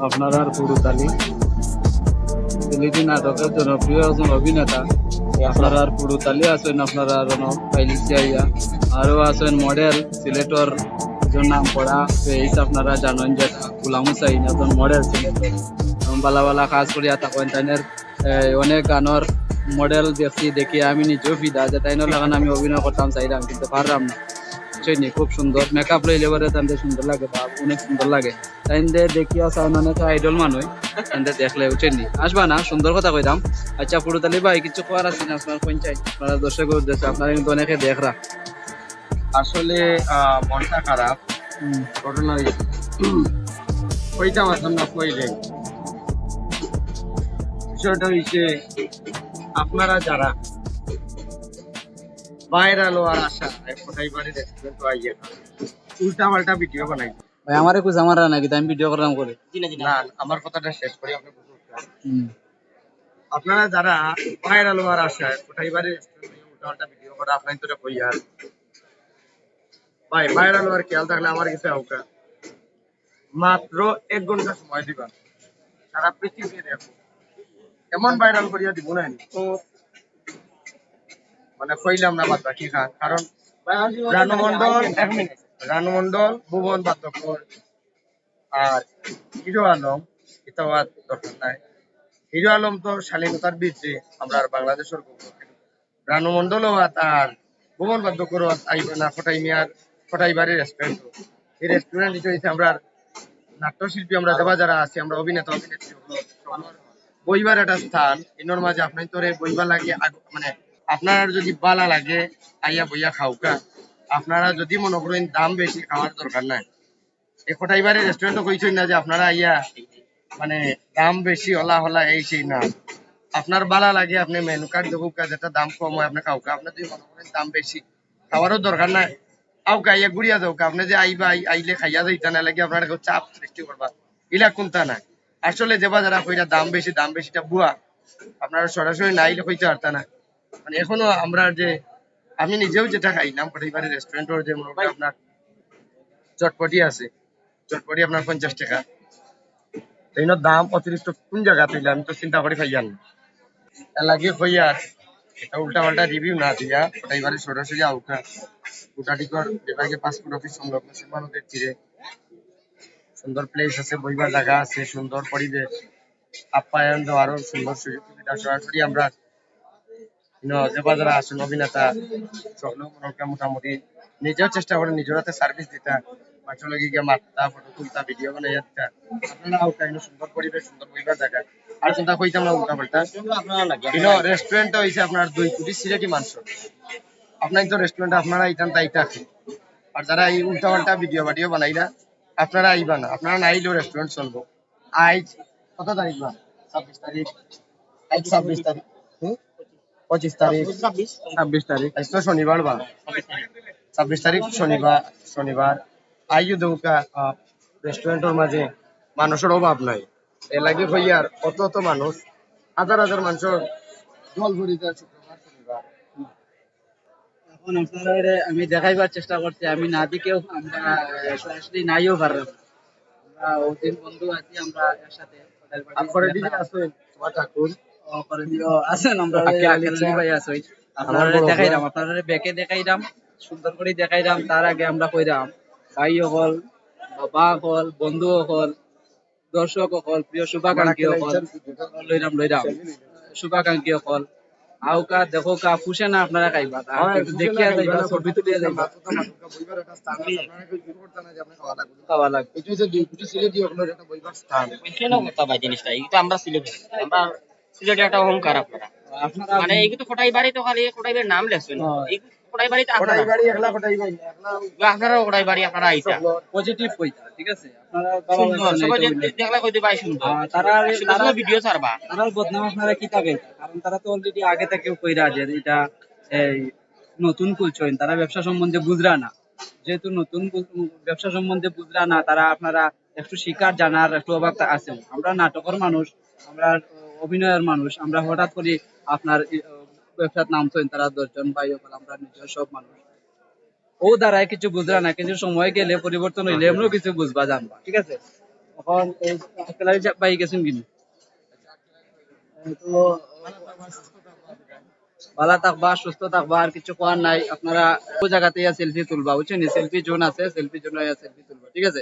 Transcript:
আপনার আর পুরুতালি তেলেগু নাটকের জনপ্রিয় একজন অভিনেতা। আপনার আর পুরুতালি আছেন, আপনারা ফাইলিসিয়া আরো আছেন মডেল সিলেটর একজন নাম করা ফেস, আপনারা জানেন যেটা গুলাম হুসাইন একজন মডেল সিলেটর বালা বালা কাজ করিয়া থাকেন তাইনের অনেক গানের মডেল দেখছি দেখি আমি নিজেও ফিদা যে তাইনের লাগান আমি অভিনয় করতাম চাইলাম কিন্তু পারলাম না। বুঝছেন খুব সুন্দর মেকআপ লইলে পরে তাদের সুন্দর লাগে বা অনেক সুন্দর লাগে তাইদের দেখিয়া চান অনেক আইডল মানুষ তাদের দেখলে বুঝছেন আসবা না সুন্দর কথা কইতাম। আচ্ছা পুরুতালি ভাই কিছু করার আছে না আপনার পঞ্চায়েত আপনারা দর্শকের উদ্দেশ্যে আপনারা কিন্তু অনেকে দেখরা আসলে মনটা খারাপ ঘটনা কইতাম আসলাম না কইলে বিষয়টা হইছে আপনারা যারা ভাইরাল হওয়ার আশা কোথায় বাড়ি রেস্টুরেন্ট আইয়ে উল্টা পাল্টা ভিডিও বানাই ভাই আমারে কুছ আমার নাকি আমি ভিডিও করলাম করে না আমার কথাটা শেষ করি আপনি আপনারা যারা ভাইরাল হওয়ার আশায় কোথায় বাড়ি রেস্টুরেন্ট উল্টা পাল্টা ভিডিও করে আপনার তো কইয়া ভাই ভাইরাল হওয়ার খেয়াল থাকলে আমার কাছে আউকা মাত্র 1 ঘন্টা সময় দিবা সারা পৃথিবী দেখো এমন ভাইরাল করিয়া দিব না তো মানে কইলাম না বাদ বাকি খান কারণ রানু মন্ডল ভুবন বাদ্যকর আর হিরো আলম এটা দরকার নাই। হিরো আলম তো শালীনতার বীর্যে আমরা বাংলাদেশের রানু মন্ডল আর ভুবন বাদ্যকর আইবে না কোটাই বাড়ির রেস্টুরেন্ট এই রেস্টুরেন্ট হইছে আমরা নাট্যশিল্পী আমরা দেবা যারা আছি আমরা অভিনেতা অভিনেত্রী বইবার একটা স্থান এর মাঝে আপনার তোরে বইবা লাগে মানে আপনার যদি বালা লাগে আইয়া বইয়া খাওকা আপনারা যদি মনে করেন দাম বেশি খাওয়ার দরকার নাই এই কোটাইবারে রেস্টুরেন্টও কইছেন না যে আপনারা আইয়া মানে দাম বেশি হলা হলা এই সেই না আপনার বালা লাগে আপনি মেনু কার্ড দেখুকা যেটা দাম কম হয় আপনি খাওকা আপনার যদি মনে করেন দাম বেশি খাওয়ারও দরকার নাই আউকা আইয়া ঘুরিয়া যাওকা আপনি যে আইবা আইলে খাইয়া যাইতা না লাগে আপনার চাপ সৃষ্টি করবা ইলা কোনটা না আসলে যে যারা কইরা দাম বেশিটা বুয়া আপনারা সরাসরি নাইলে কইতে পারতা না মানে এখনো আমরা যে আমি নিজেও যেটা খাইলাম কোটাইবাড়ি রেস্টুরেন্টের যে মনে আপনার চটপটি আছে চটপটি আপনার 50 টাকা এই দাম অতিরিক্ত কোন জায়গা তুইলে আমি তো চিন্তা করে খাইয়ান লাগে হইয়া এটা উল্টা পাল্টা রিভিউ না দিয়া কোটাইবাড়ি সরাসরি আউটা গুটাটিকর বিভাগে পাসপোর্ট অফিস সংলগ্ন সীমানদের তীরে সুন্দর প্লেস আছে বইবার জায়গা আছে সুন্দর পরিবেশ আপ্যায়ন দেওয়ারও সুন্দর সুযোগ সুবিধা সরাসরি আমরা যে যারা আছেন অভিনেতা সকলেও মোটামুটি নিজেও চেষ্টা করে নিজের হাতে সার্ভিস দিতা বাচ্চা লগে গিয়ে মারতা ফটো তুলতা ভিডিও বানাই দিতা আপনারা আউটা সুন্দর পরিবেশ সুন্দর বইবার জায়গা আর চিন্তা কইতাম না উল্টা পাল্টা রেস্টুরেন্টটা হইছে আপনার 2 কোটি সিলেটি মাংস আপনার তো রেস্টুরেন্ট আপনারা আইতাম তাই থাকে আর যারা এই উল্টা পাল্টা ভিডিও বানাইরা আপনারা আইবা না আপনারা না আইলেও রেস্টুরেন্ট চলবো আজ কত তারিখ বা 26 তারিখ আজ 26 তারিখ 25 তারিখ 26 তারিখ আজ তো শনিবার বা 26 তারিখ শনিবার আইও দৌকা রেস্টুরেন্টের মাঝে মানুষের অভাব নাই এর লাগে হইয়ার অত মানুষ হাজার মানুষের জল ভরি যায় শুক্রবার শনিবার এখন আপনারা আমি দেখাইবার চেষ্টা করছি আমি না দিকেও আমরা সরাসরি নাইও পারলাম আমরা ওদিন বন্ধু আছি আমরা একসাথে আপনারা দিকে আসেন তোমার ঠাকুর করে দিও আছেন আমরা ভাই আছি আপনারা দেখাইলাম আপনারা বেকে দেখাইলাম সুন্দর করে দেখাইলাম তার আগে আমরা কইরাম ভাই হল বাবা হল বন্ধু হল দর্শক হল প্রিয় শুভাকাঙ্ক্ষী হল লইরাম শুভাকাঙ্ক্ষী হল আউকা দেখো কা ফুসে না আপনারা খাইবা দেখিয়া যাইবা ছবি তুলিয়া যাইবা খাওয়া লাগবে এটা হচ্ছে 2 কোটি সিলেটি আপনার একটা বইবার স্থান কেন কথা ভাই জিনিসটা এটা আমরা সিলেটে একটা অহংকার আপনারা মানে এই তো কোটাই বাড়ি তো খালি কোটাই বাড়ির নাম লেখছেন এই কোটাই বাড়িতে কোটাই বাড়ি কোটাই বাড়ি আপনারা কোটাই বাড়ি আপনারা আইতা পজিটিভ কইতা ঠিক আছে আপনারা সুন্দর সবাই দেখলা কইতে পাই সুন্দর তারা ভিডিও ছাড়বা তারা বদনাম আপনারা কি থাকে কারণ তারা তো অলরেডি আগে থেকে কইরা যে এটা এই নতুন খুলছেন তারা ব্যবসা সম্বন্ধে বুঝরা না যেহেতু নতুন ব্যবসা সম্বন্ধে বুঝরা না তারা আপনারা একটু শিকার জানার একটু অভাব আছে আমরা নাটকের মানুষ আমরা অভিনয়ের মানুষ আমরা হঠাৎ করে আপনার ব্যবসার নাম তো তারা 10 জন ভাই আমরা নিজের সব মানুষ ও দ্বারাই কিছু বুঝরা না কিন্তু সময় গেলে পরিবর্তন হইলে এমনও কিছু বুঝবা জানবা ঠিক আছে এখন এই আকেলাই পাই গেছেন কিনা তো ভালো থাকবা সুস্থ থাকবা আর কিছু কোয়ার নাই আপনারা ওই জায়গাতে সেলফি তুলবা বুঝছেন সেলফি জোন আছে সেলফি জোন সেলফি তুলবা ঠিক আছে